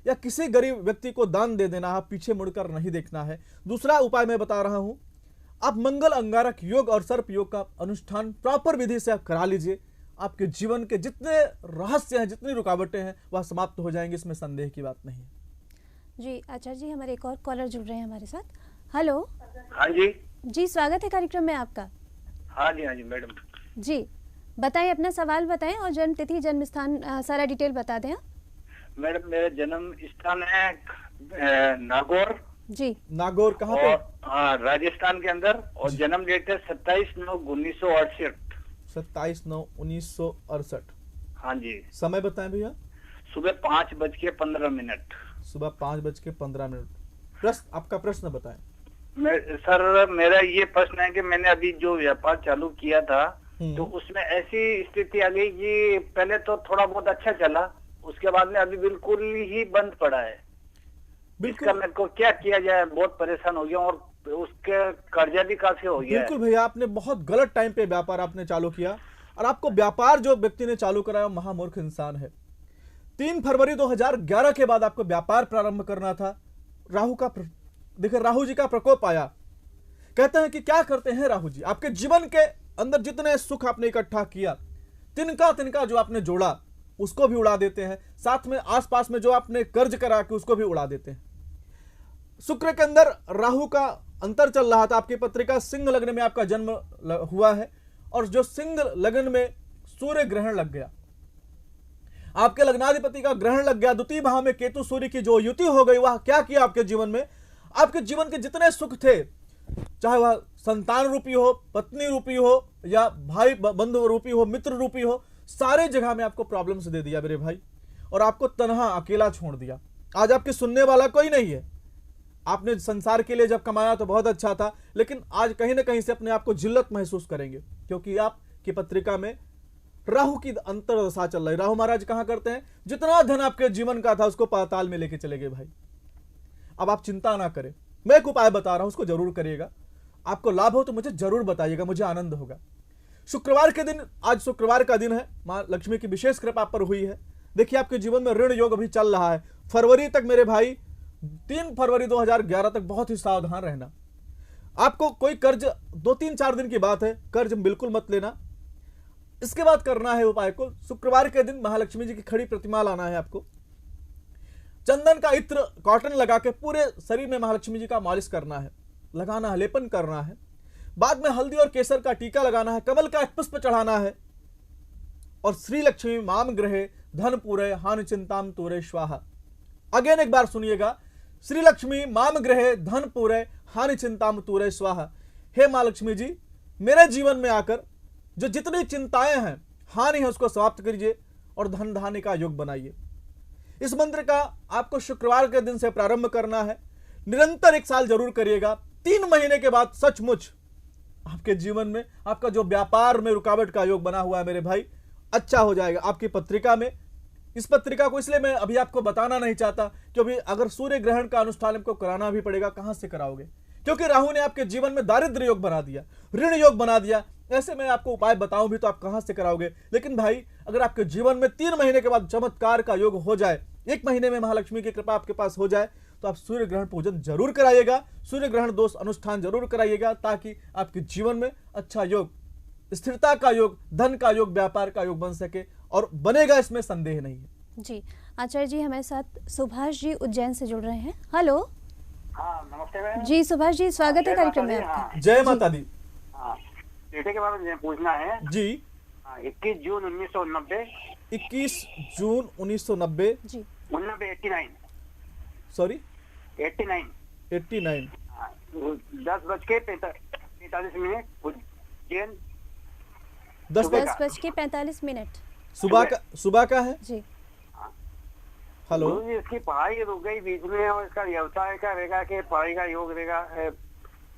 या किसी गरीब व्यक्ति को दान दे देना है, पीछे मुड़कर नहीं देखना है। दूसरा उपाय मैं बता रहा हूं, आप मंगल अंगारक योग और सर्प योग का अनुष्ठान प्रॉपर विधि से आप करा लीजिए। आपके जीवन के जितने रहस्य हैं, जितनी रुकावटें हैं, वह समाप्त हो जाएंगी, इसमें संदेह की बात नहीं है। जी आचार्य जी, हमारे एक और कॉलर जुड़ रहे हैं हमारे साथ। हेलो। हाँ जी। जी स्वागत है कार्यक्रम में आपका। हाँ जी मैडम। जी बताएं, अपना सवाल बताएं और जन्म तिथि जन्म स्थान सारा डिटेल बता दें। मैडम मेरा जन्म स्थान है नागौर। जी नागौर कहाँ पे? हाँ राजस्थान के अंदर। और जन्म डेट है 27/9/1968। 27/9/1968। हाँ जी। समय बताएं भैया। सुबह 5:15। सुबह 5:15। प्रश्न, आपका प्रश्न बताएं। सर मेरा ये प्रश्न है कि मैंने अभी जो व्यापार चालू किया था तो उसमें ऐसी स्थिति आ गई कि पहले तो थोड़ा बहुत अच्छा चला, उसके बाद में अभी बिल्कुल ही बंद पड़ा है। इसका मेरे को क्या किया जाए? बहुत परेशान हो गया और उसके कर्जा भी काफी हो गया। बिल्कुल भैया, आपने बहुत गलत टाइम पे व्यापार आपने चालू किया और आपको व्यापार जो व्यक्ति ने चालू कराया महामूर्ख इंसान है। 3 फरवरी 2011 के बाद आपको व्यापार प्रारंभ करना था। देखिए राहु जी का प्रकोप आया। कहते हैं कि क्या करते हैं राहु जी, आपके जीवन के अंदर जितने सुख आपने इकट्ठा किया, तिनका तिनका जो आपने जोड़ा उसको भी उड़ा देते हैं, साथ में आसपास में जो आपने कर्ज करा के उसको भी उड़ा देते हैं। शुक्र के अंदर राहु का अंतर चल रहा था। आपकी पत्रिका सिंह लग्न में आपका जन्म हुआ है और जो सिंह लग्न में सूर्य ग्रहण लग गया, आपके लग्नाधिपति का ग्रहण लग गया, द्वितीय भाव में केतु सूर्य की जो युति हो गई, वह क्या किया आपके जीवन में? आपके जीवन के जितने सुख थे, चाहे वह संतान रूपी हो, पत्नी रूपी हो या भाई बंधु रूपी हो, मित्र रूपी हो, सारे जगह में आपको प्रॉब्लम्स दे दिया मेरे भाई, और आपको तन्हा अकेला छोड़ दिया। आज आपके सुनने वाला कोई नहीं है। आपने संसार के लिए जब कमाया तो बहुत अच्छा था, लेकिन आज कहीं ना कहीं से अपने आप को जिल्लत महसूस करेंगे, क्योंकि आपकी पत्रिका में राहु की अंतरदशा चल रही। राहु महाराज कहां करते हैं? जितना धन आपके जीवन का था उसको पाताल में लेके चले गए भाई। अब आप चिंता ना करें, मैं एक उपाय बता रहा हूं, उसको जरूर करिएगा। आपको लाभ हो तो मुझे जरूर बताइएगा, मुझे आनंद होगा। शुक्रवार के दिन, आज शुक्रवार का दिन है, मां लक्ष्मी की विशेष कृपा पर हुई है। देखिए आपके जीवन में ऋण योग अभी चल रहा है। फरवरी तक मेरे भाई, 3 फरवरी 2011 तक बहुत ही सावधान रहना। आपको कोई कर्ज 2-3-4 दिन की बात है, कर्ज बिल्कुल मत लेना। इसके बाद करना है उपाय को, शुक्रवार के दिन महालक्ष्मी जी की खड़ी प्रतिमा लाना है आपको। चंदन का इत्र कॉटन लगा के पूरे शरीर में महालक्ष्मी जी का मालिश करना है, लगाना है, लेपन करना है। बाद में हल्दी और केसर का टीका लगाना है, कमल का एक पुष्प चढ़ाना है और श्री लक्ष्मी माम ग्रहे धन पूरे हानि चिंताम तूरे स्वाहा। अगेन एक बार सुनिएगा, श्री लक्ष्मी माम ग्रहे धन पूरे हानि चिंताम तूरे स्वाहा। हे मां लक्ष्मी जी, मेरे जीवन में आकर जो जितनी चिंताएं हैं, हानि है, उसको समाप्त करिए और धन धान्य का योग बनाइए। इस मंत्र का आपको शुक्रवार के दिन से प्रारंभ करना है। निरंतर 1 साल जरूर करिएगा। 3 महीने के बाद सचमुच आपके जीवन में आपका जो व्यापार में रुकावट का योग बना हुआ है मेरे भाई, अच्छा हो जाएगा। आपकी पत्रिका में, इस पत्रिका को इसलिए मैं अभी आपको बताना नहीं चाहता क्योंकि अगर सूर्य ग्रहण का अनुष्ठान आपको कराना भी पड़ेगा, कहां से कराओगे? क्योंकि राहु ने आपके जीवन में दारिद्र्य योग बना दिया, ऋण योग बना दिया। ऐसे में आपको उपाय बताऊं भी तो आप कहां से कराओगे? लेकिन भाई अगर आपके जीवन में 3 महीने के बाद चमत्कार का योग हो जाए, 1 महीने में महालक्ष्मी की कृपा आपके पास हो जाए, तो आप सूर्य ग्रहण पूजन जरूर कराइएगा, सूर्य ग्रहण दोष अनुष्ठान जरूर कराइएगा, ताकि आपके जीवन में अच्छा योग, स्थिरता का योग, धन का योग, व्यापार का योग बन सके, और बनेगा, इसमें संदेह नहीं है। जी आचार्य जी, हमारे साथ सुभाष जी उज्जैन से जुड़ रहे हैं। हेलो। हाँ नमस्ते मैम। जी सुभाष जी, स्वागत है कार्यक्रम में आपका। जय माता दी। डेटे के बारे में पूछना है जी। 21 जून 1990। 21 जून 1990 जी। 89 सॉरी 89 10:45 उज्जैन। 10:45 सुबह का है जी। हेलो जी, इसकी पढ़ाई रुक गई बीच में और इसका व्यवसाय का रहेगा कि पढ़ाई का योग रहेगा,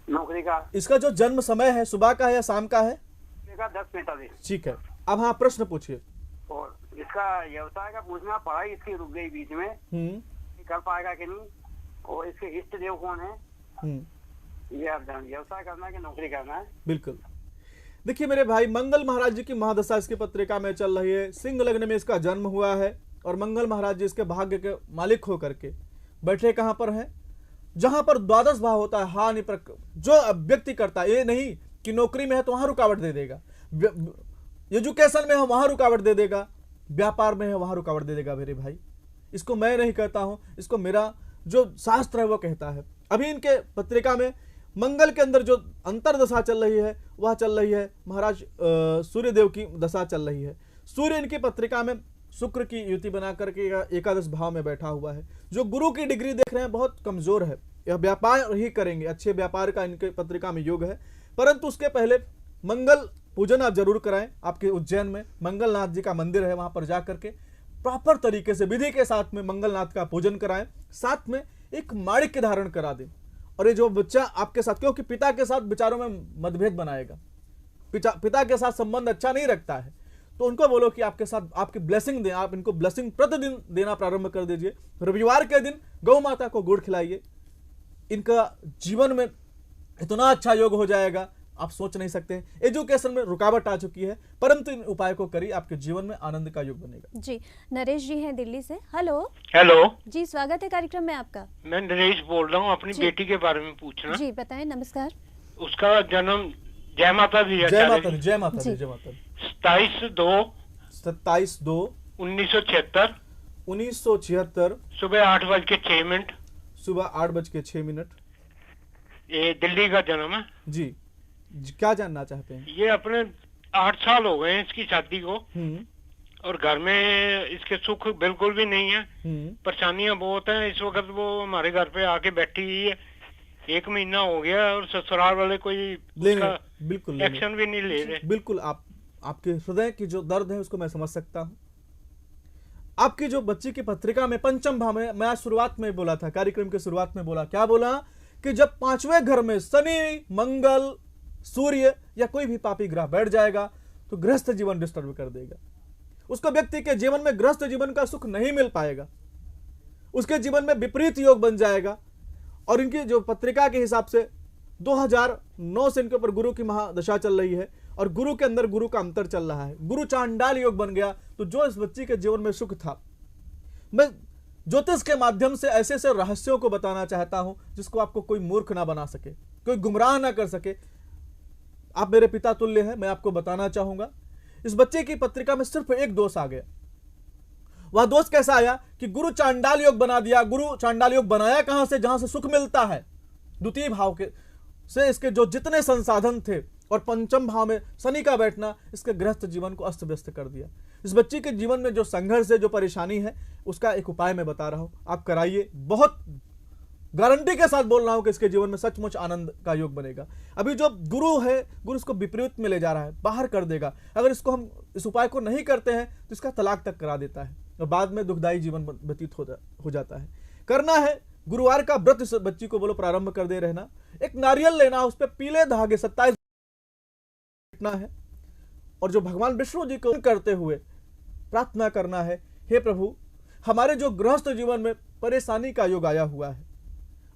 नौकरी का? इसका जो जन्म समय है सुबह का है या शाम का है? 10:45। ठीक है, अब हाँ प्रश्न पूछिए। और इसका व्यवसाय का पूछना, पढ़ाई इसकी रुक गई बीच में, कर पाएगा कि नहीं, और इसके इष्ट देव कौन है, ये आप जान, व्यवसाय करना है कि नौकरी करना है? बिल्कुल। देखिए मेरे भाई, मंगल महाराज जी की महादशा इसकी पत्रिका में चल रही है। सिंह लग्न में इसका जन्म हुआ है। और मंगल महाराज जी इसके भाग्य के मालिक होकर के बैठे कहां पर हैं? जहां पर द्वादश भाव होता है हानि जो व्यक्ति करता है, ये नहीं कि नौकरी में है तो वहां रुकावट दे देगा, एजुकेशन में है वहां रुकावट दे देगा, व्यापार में है वहां रुकावट दे देगा। मेरे भाई, इसको मैं नहीं कहता हूं, इसको मेरा जो शास्त्र है वो कहता है। अभी इनके पत्रिका में मंगल के अंदर जो अंतरदशा चल रही है वह चल रही है महाराज सूर्यदेव की दशा चल रही है। सूर्य इनकी पत्रिका में शुक्र की युति बना करके एकादश भाव में बैठा हुआ है। जो गुरु की डिग्री देख रहे हैं बहुत कमजोर है, यह व्यापार ही करेंगे, अच्छे व्यापार का इनके पत्रिका में योग है। परंतु उसके पहले मंगल पूजन आप जरूर कराएं। आपके उज्जैन में मंगलनाथ जी का मंदिर है, वहां पर जाकर के प्रॉपर तरीके से विधि के साथ में मंगलनाथ का पूजन कराएं, साथ में एक माणिक्य धारण करा दें। और ये जो बच्चा आपके साथ, क्योंकि पिता के साथ विचारों में मतभेद बनाएगा, पिता के साथ संबंध अच्छा नहीं रखता है, तो उनको बोलो कि आपके साथ आपकी ब्लेसिंग दें, आप इनको ब्लेसिंग प्रतिदिन देना प्रारंभ कर दीजिए। रविवार के दिन गौ माता को गुड़ खिलाइए, इनका जीवन में इतना अच्छा योग हो जाएगा आप सोच नहीं सकते हैं। एजुकेशन में रुकावट आ चुकी है, परंतु इन उपाय को करिए, आपके जीवन में आनंद का योग बनेगा। जी, नरेश जी हैं दिल्ली से। हेलो हेलो जी, स्वागत है कार्यक्रम में आपका। मैं नरेश बोल रहा हूँ, अपनी बेटी के बारे में पूछना। जी बताएं। नमस्कार। उसका जन्म, जय माता दी, जय माता दी, जय माता दी, जय माता दी। 27/2/1976 1976 सुबह 8:06। सुबह 8:06। ये दिल्ली का जन्म है जी। क्या जानना चाहते हैं? ये अपने 8 साल हो गए हैं इसकी शादी को, और घर में इसके सुख बिल्कुल भी नहीं है, परेशानियां बहुत हैं। इस वक्त वो हमारे घर पे आके बैठी हुई है, 1 महीना हो गया, और ससुराल वाले कोई बिल्कुल एक्शन भी नहीं ले रहे। बिल्कुल आपके हृदय की जो दर्द है उसको मैं समझ सकता हूँ। आपकी जो बच्ची की पत्रिका में पंचम भाव में, मैं आज शुरुआत में बोला था, कार्यक्रम के शुरुआत में बोला, क्या बोला कि जब 5वें घर में शनि, मंगल, सूर्य या कोई भी पापी ग्रह बैठ जाएगा तो गृहस्थ जीवन डिस्टर्ब कर देगा। उसको व्यक्ति के जीवन में गृहस्थ जीवन का सुख नहीं मिल पाएगा, उसके जीवन में विपरीत योग बन जाएगा। और इनकी जो पत्रिका के हिसाब से 2009 से इनके ऊपर गुरु की महादशा चल रही है, और गुरु के अंदर गुरु का अंतर चल रहा है, गुरु चांडाल योग बन गया। तो जो इस बच्ची के जीवन में सुख था, मैं ज्योतिष के माध्यम से ऐसे ऐसे रहस्यों को बताना चाहता हूं जिसको आपको कोई मूर्ख ना बना सके, कोई गुमराह ना कर सके। आप मेरे पिता तुल्य हैं, मैं आपको बताना चाहूंगा। इस बच्चे की पत्रिका में सिर्फ एक दोष आ गया। वह दोष कैसा आया कि गुरु चांडाल योग बना दिया। गुरु चांडाल योग बनाया कहां से? जहां से सुख मिलता है, द्वितीय भाव के से इसके जो जितने संसाधन थे, और पंचम भाव में शनि का बैठना इसके गृहस्थ जीवन को अस्त व्यस्त कर दिया। इस बच्ची के जीवन में जो संघर्ष है, जो परेशानी है, उसका एक उपाय मैं बता रहा हूं, आप कराइए। बहुत गारंटी के साथ बोल रहा हूं कि इसके जीवन में सचमुच आनंद का योग बनेगा। अभी जो गुरु है, गुरु इसको विपरीत में ले जा रहा है, बाहर कर देगा। अगर इसको हम इस उपाय को नहीं करते हैं तो इसका तलाक तक करा देता है, और बाद में दुखदायी जीवन व्यतीत हो जाता है। करना है गुरुवार का व्रत इस बच्ची को बोलो प्रारंभ कर दे रहना। एक नारियल लेना, उस पर पीले धागे 27 है, और जो भगवान विष्णु जी को करते हुए प्रार्थना करना है, हे प्रभु हमारे जो गृहस्थ जीवन में परेशानी का योग आया हुआ है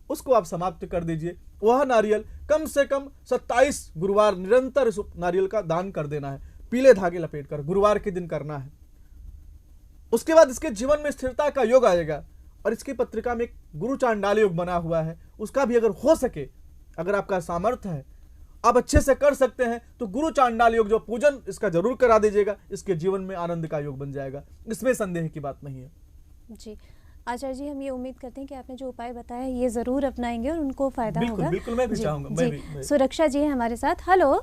उसको आप समाप्त कर दीजिए। वह नारियल कम से कम 27 गुरुवार निरंतर इस नारियल का दान कर देना है, पीले धागे लपेट कर, गुरुवार के दिन करना है। उसके बाद इसके जीवन में स्थिरता का योग आएगा। और इसकी पत्रिका में एक गुरु चांडाल योग बना हुआ है, उसका भी अगर हो सके, अगर आपका सामर्थ्य है, आप अच्छे से कर सकते हैं, तो गुरु चांडाल योग जो पूजन इसका जरूर करा दीजिएगा। इसके जीवन में आनंद का योग बन जाएगा, इसमें संदेह की बात नहीं है। जी आचार्य जी, हम ये उम्मीद करते हैं कि आपने जो उपाय बताया ये जरूर अपनाएंगे और उनको फायदा होगा। बिल्कुल, मैं भी चाहूंगा। मैं भी। सुरक्षा जी है हमारे साथ। हेलो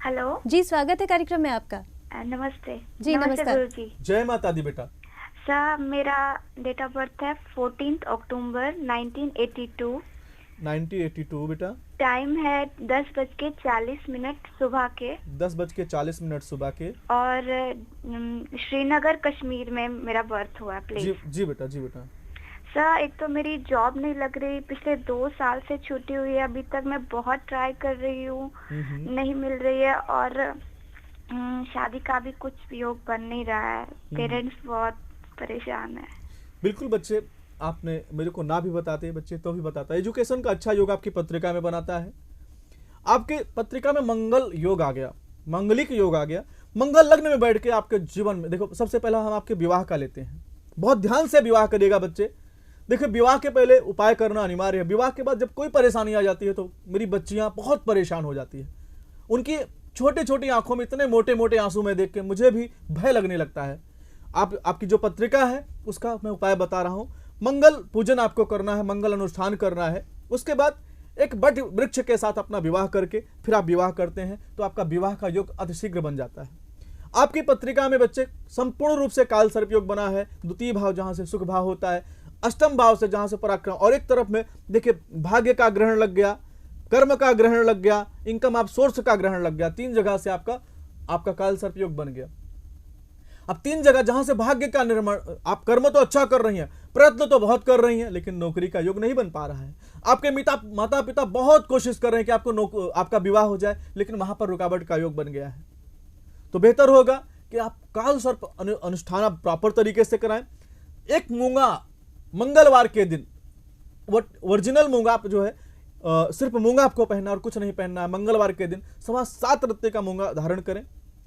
हेलो जी, स्वागत है कार्यक्रम में आपका। नमस्ते जी। नमस्कार गुरु जी। जय माता दी बेटा। सर, मेरा डेट ऑफ बर्थ है 14 अक्टूबर 1982। 1982 बेटा। टाइम है 10:40 सुबह के। 10:40 सुबह के। और श्रीनगर कश्मीर में मेरा बर्थ हुआ। प्लीज। जी बेटा, जी बेटा। सर, एक तो मेरी जॉब नहीं लग रही, पिछले 2 साल से छुट्टी हुई है। अभी तक मैं बहुत ट्राई कर रही हूँ, नहीं मिल रही है। और शादी का भी कुछ योग बन नहीं रहा है। पेरेंट्स बहुत परेशान है। बिल्कुल बच्चे, आपने मेरे को ना भी बताते बच्चे तो भी बताता है। एजुकेशन का अच्छा योग आपकी पत्रिका में बनाता है। आपके पत्रिका में मंगल योग आ गया, मंगलिक योग आ गया। मंगल लग्न में बैठ के आपके जीवन में देखो, सबसे पहला हम आपके विवाह का लेते हैं। बहुत ध्यान से विवाह करिएगा बच्चे। देखिए, विवाह के पहले उपाय करना अनिवार्य है। विवाह के बाद जब कोई परेशानी आ जाती है तो मेरी बच्चियां बहुत परेशान हो जाती है। उनकी छोटी छोटी आंखों में इतने मोटे मोटे आंसू में देख के मुझे भी भय लगने लगता है। आपकी जो पत्रिका है उसका मैं उपाय बता रहा हूं। मंगल पूजन आपको करना है, मंगल अनुष्ठान करना है। उसके बाद एक वट वृक्ष के साथ अपना विवाह करके फिर आप विवाह करते हैं तो आपका विवाह का योग अतिशीघ्र बन जाता है। आपकी पत्रिका में बच्चे संपूर्ण रूप से काल सर्प योग बना है। द्वितीय भाव जहां से सुख भाव होता है, अष्टम भाव से जहां से पराक्रम, और एक तरफ में देखिए भाग्य का ग्रहण लग गया, कर्म का ग्रहण लग गया, इनकम आप सोर्स का ग्रहण लग गया। 3 जगह से आपका काल सर्प योग बन गया। अब 3 जगह जहां से भाग्य का निर्माण, आप कर्म तो अच्छा कर रही हैं, प्रयत्न तो बहुत कर रही हैं, लेकिन नौकरी का योग नहीं बन पा रहा है। आपके माता पिता बहुत कोशिश कर रहे हैं कि आपका विवाह हो जाए, लेकिन वहां पर रुकावट का योग बन गया है। तो बेहतर होगा कि आप काल सर्प अनुष्ठान प्रॉपर तरीके से कराएं। एक मूंगा मंगलवार के दिन, ओरिजिनल मूंगा आप जो है सिर्फ मूंगा आपको पहनना और कुछ नहीं पहनना है। मंगलवार के दिन 7.25 रत्ते का मूंगा धारण करें,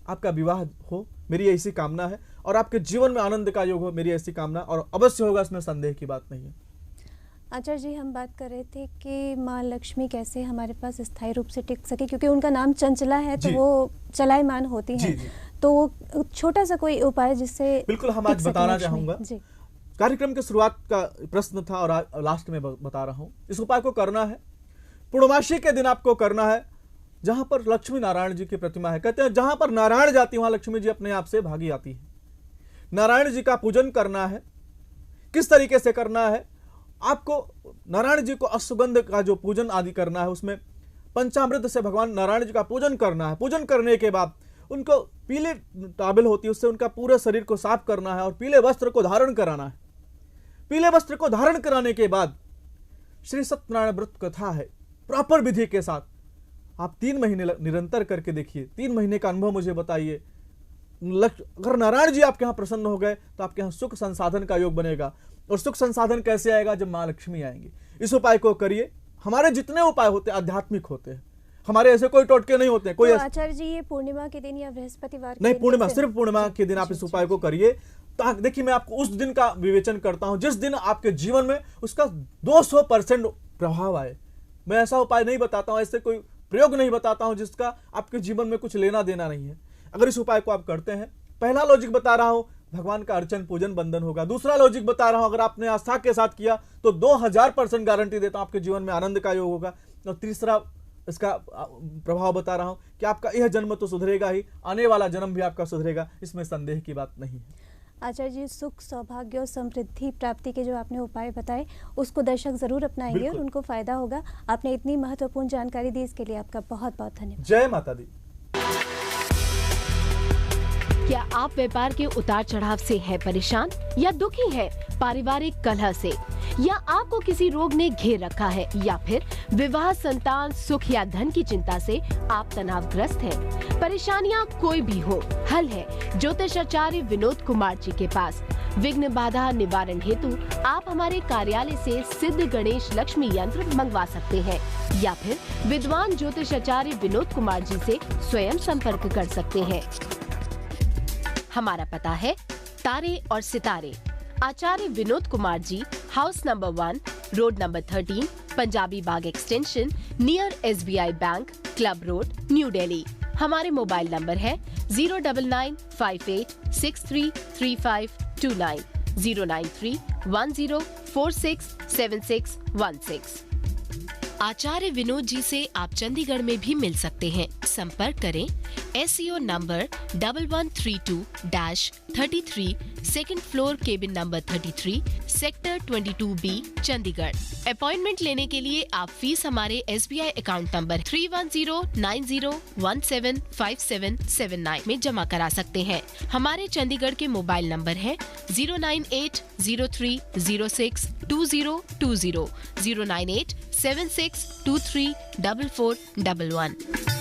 आपका विवाह हो, मेरी ऐसी कामना है, और आपके जीवन में आनंद का योग हो, मेरी ऐसी कामना, और अवश्य होगा, इसमें संदेह की बात नहीं है। आचार्य जी, हम बात कर रहे थे कि माँ लक्ष्मी कैसे हमारे पास स्थायी रूप से टिक सके, क्योंकि उनका नाम चंचला है तो वो चलायमान होती हैं। तो छोटा सा कोई उपाय जिससे बिल्कुल हम आज बताना चाहूंगा। कार्यक्रम की शुरुआत का प्रश्न था और लास्ट में बता रहा हूं। इस उपाय को करना है पूर्णमासी के दिन, आपको करना है जहां पर लक्ष्मी नारायण जी की प्रतिमा है। कहते हैं जहां पर नारायण जाती है वहां लक्ष्मी जी अपने आप से भागी आती है। नारायण जी का पूजन करना है। किस तरीके से करना है? आपको नारायण जी को अश्वगंध का जो पूजन आदि करना है, उसमें पंचामृत से भगवान नारायण जी का पूजन करना है। पूजन करने के बाद उनको पीले टॉवल होती है उससे उनका पूरे शरीर को साफ करना है और पीले वस्त्र को धारण कराना है। पीले वस्त्र को धारण कराने के बाद श्री सत्यनारायण व्रत कथा है प्रॉपर विधि के साथ। आप 3 महीने निरंतर करके देखिए, 3 महीने का अनुभव मुझे बताइए। अगर नारायण जी आपके यहाँ प्रसन्न हो गए तो आपके यहाँ सुख संसाधन का योग बनेगा। और सुख संसाधन कैसे आएगा? जब माँ लक्ष्मी आएंगी। इस उपाय को करिए। हमारे जितने उपाय होते हैं आध्यात्मिक होते हैं, हमारे ऐसे कोई टोटके नहीं होते। कोई तो आचार्य जी, ये पूर्णिमा के दिन या बृहस्पतिवार नहीं, पूर्णिमा, सिर्फ पूर्णिमा के दिन आप इस उपाय को करिए। तो देखिए, मैं आपको उस दिन का विवेचन करता हूं जिस दिन आपके जीवन में उसका 200% प्रभाव आए। मैं ऐसा उपाय नहीं बताता हूं, ऐसे कोई प्रयोग नहीं बताता हूं जिसका आपके जीवन में कुछ लेना देना नहीं है। अगर इस उपाय को आप करते हैं, पहला लॉजिक बता रहा हूं, भगवान का अर्चन पूजन बंधन होगा। दूसरा लॉजिक बता रहा हूं, अगर आपने आस्था के साथ किया तो 2000% गारंटी देता हूं आपके जीवन में आनंद का योग होगा। और तीसरा इसका प्रभाव बता रहा हूं कि आपका यह जन्म तो सुधरेगा ही, आने वाला जन्म भी आपका सुधरेगा, इसमें संदेह की बात नहीं है। आचार्य जी, सुख सौभाग्य और समृद्धि प्राप्ति के जो आपने उपाय बताए उसको दर्शक जरूर अपनाएंगे और उनको फायदा होगा। आपने इतनी महत्वपूर्ण जानकारी दी, इसके लिए आपका बहुत बहुत धन्यवाद। जय माता दी। क्या आप व्यापार के उतार चढ़ाव से है परेशान या दुखी है पारिवारिक कलह से, या आपको किसी रोग ने घेर रखा है, या फिर विवाह, संतान, सुख या धन की चिंता से आप तनावग्रस्त हैं? परेशानियां कोई भी हो, हल है ज्योतिषाचार्य विनोद कुमार जी के पास। विघ्न बाधा निवारण हेतु आप हमारे कार्यालय से सिद्ध गणेश लक्ष्मी यंत्र मंगवा सकते हैं, या फिर विद्वान ज्योतिषाचार्य विनोद कुमार जी से स्वयं संपर्क कर सकते हैं। हमारा पता है तारे और सितारे, Acharya Vinod Kumar ji, house number 1, road number 13, Punjabi Bagh extension, near SBI bank, club road, new Delhi. हमारे मोबाइल नंबर है 09958633529, 09310467616। आचार्य विनोद जी से आप चंडीगढ़ में भी मिल सकते हैं। संपर्क करें SEO number 1132-33, second floor, cabin number 33, sector 22B, Chandigarh. Appointment लेने के लिए आप फीस हमारे SBI अकाउंट नंबर 31090175779 में जमा करा सकते हैं। हमारे चंडीगढ़ के मोबाइल नंबर है 09803062020, 09876234411।